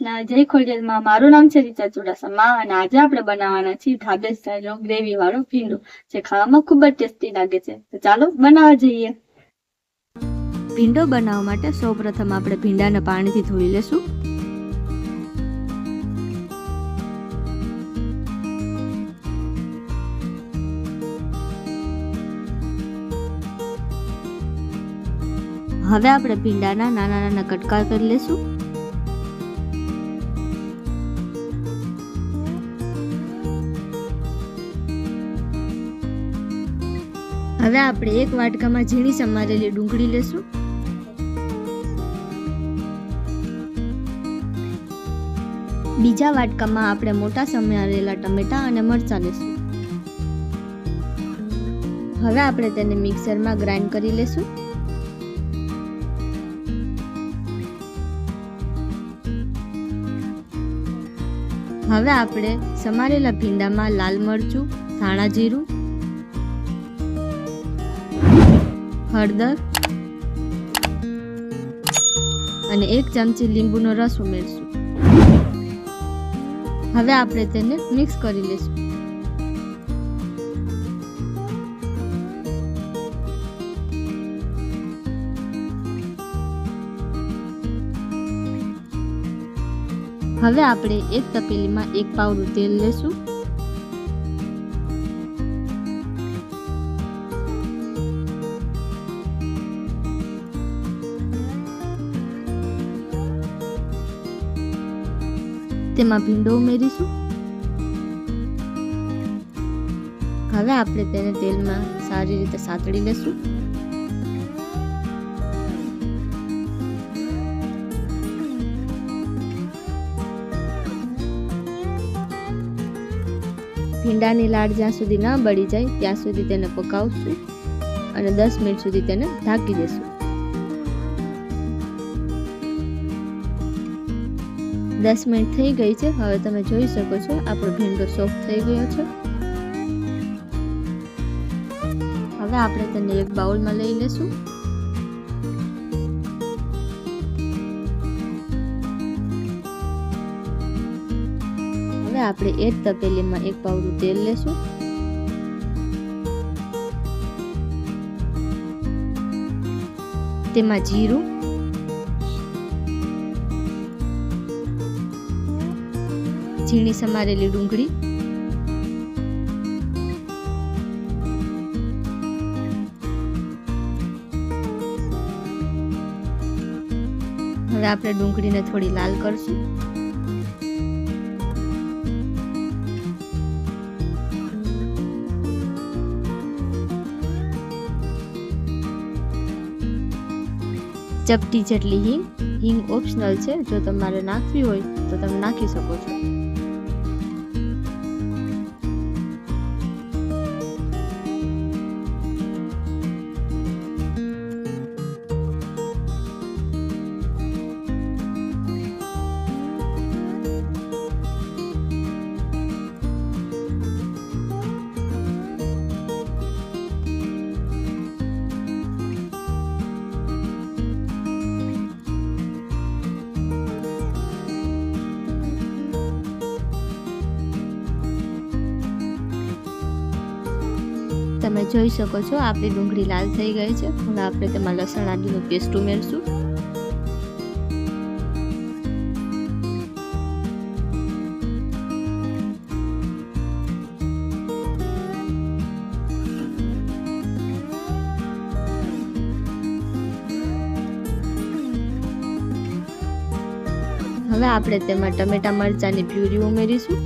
કૃષ્ણ, જય ખોડિયારમાં. મારું નામ છે રીચા ચુડાસમા અને આજે આપણે બનાવવાના છીએ ઢાબે સ્ટાઈલનો ગ્રેવી વાળો ભીંડો, જે ખાવામાં ખૂબ જ ટેસ્ટી લાગે છે. તો ચાલો બનાવવા જઈએ. ભીંડો બનાવવા માટે સૌપ્રથમ આપણે ભીંડાને પાણીથી ધોઈ લેશું. હવે આપણે ભીંડાના નાના નાના કટકા કરી લેશું. હવે આપણે એક વાટકામાં ઝીણી સમારેલી ડુંગળી લેશું. બીજા વાટકામાં આપણે મોટા સમારેલા ટમેટા અને મરચાં લેશું. હવે આપણે તેને મિક્સરમાં ગ્રાઇન્ડ કરી લેશું. હવે આપણે સમારેલા ભીંડામાં લાલ મરચું, ધાણા જીરું, હળદર અને 1 ચમચી લીંબુનો રસ ઉમેરશું. હવે આપણે તેને મિક્સ કરી લઈશું. હવે આપણે એક તપેલીમાં 1 પાવડું તેલ લેશું. તેમાં ભીંડો ઉમેરીશું. હવે આપણે તેને તેલમાં સારી રીતે સાતળી લેશું. ભીંડાની લાળ જ્યાં સુધી ન બળી જાય ત્યાં સુધી તેને પકાવશું અને 10 મિનિટ સુધી તેને ઢાંકી દેશું. 10 મિનિટ થઈ ગઈ છે. હવે તમે જોઈ શકો છો આપણો ભીંડો સોફ્ટ થઈ ગયો છે. હવે આપણે તેને એક બાઉલમાં લઈ લેશું. હવે આપણે એ જ તપેલીમાં 1 પાવડું તેલ લેશું. તેમાં જીરું, ઝીણી સમારેલી ડુંગળી, હવે આપણે ડુંગળીને થોડી લાલ કરશું. ચપટી જેટલી હિંગ ઓપ્શનલ છે. જો તમારે નાખવી હોય તો તમે નાખી શકો છો. તમે જોઈ શકો છો આપણી ડુંગળી લાલ થઈ ગઈ છે. હવે આપણે તેમાં લસણ આદુનો પેસ્ટ ઉમેરશું. હવે આપણે તેમાં ટમેટા મરચાંની પ્યુરી ઉમેરીશું.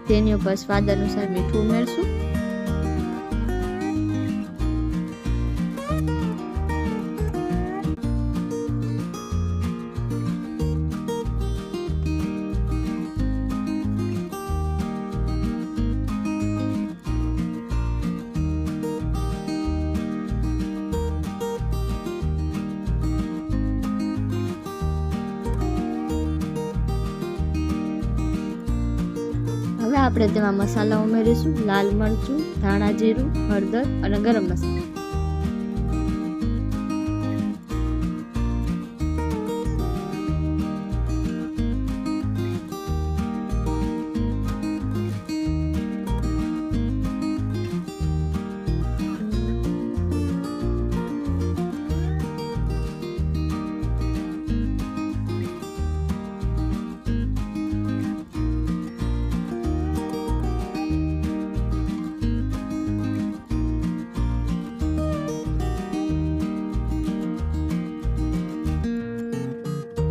તેની ઉપર સ્વાદ અનુસાર મીઠું ઉમેરશું. હવે આપણે તેમાં મસાલા ઉમેરીશું. લાલ મરચું, ધાણા જીરું, હળદર અને ગરમ મસાલો.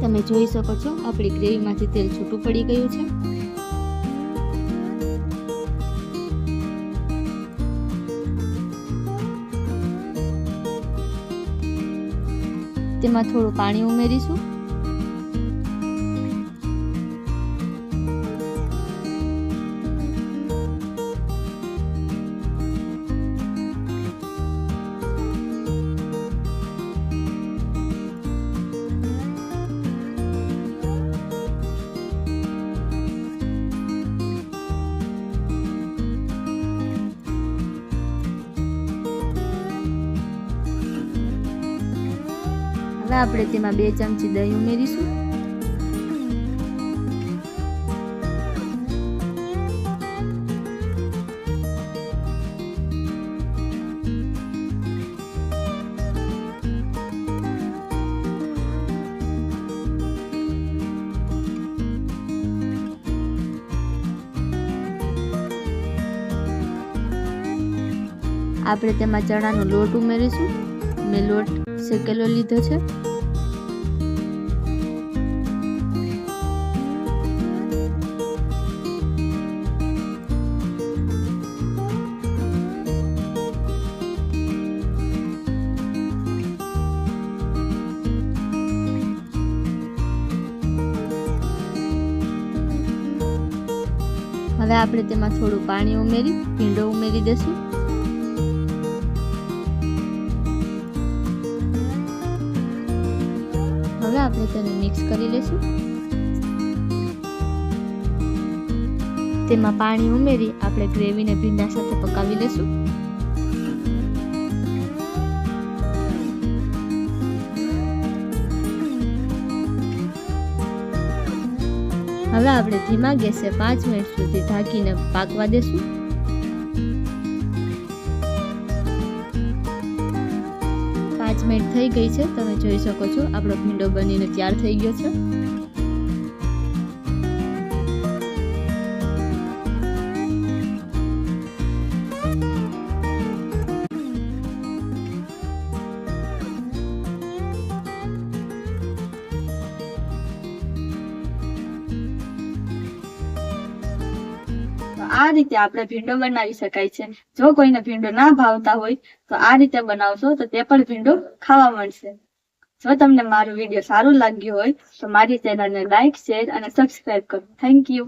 તમે જોઈ શકો છો આપણી ગ્રેવીમાંથી તેલ છૂટું પડી ગયું છે. તેમાં થોડું પાણી ઉમેરીશું. હવે આપણે તેમાં 2 ચમચી દહીં ઉમેરીશું. આપણે તેમાં ચણાનો લોટ ઉમેરીશું. મેં લોટ શેકેલો લીધો છે. હવે આપણે તેમાં થોડું પાણી ઉમેરી ભીંડો ઉમેરી દેશું. હવે આપણે તેને મિક્સ કરી લઈશું. તેમાં પાણી ઉમેરી આપણે ગ્રેવીને ભીંડા સાથે પકાવી લઈશું. હવે આપણે ધીમા ગેસે 5 મિનિટ સુધી ઢાંકીને પાકવા દેશું. મિનિટ થઈ ગઈ છે. તમે જોઈ શકો છો આપણો ભીંડો બનીને તૈયાર થઈ ગયો છે. આ રીતે આપણે ભીંડો બનાવી શકાય છે. જો કોઈને ભીંડો ના ભાવતા હોય તો આ રીતે બનાવશો તો તે પણ ભીંડો ખાવા મળશે. જો તમને મારો વિડીયો સારું લાગ્યો હોય તો મારી ચેનલને લાઈક, શેર અને સબસ્ક્રાઇબ કરો. Thank you.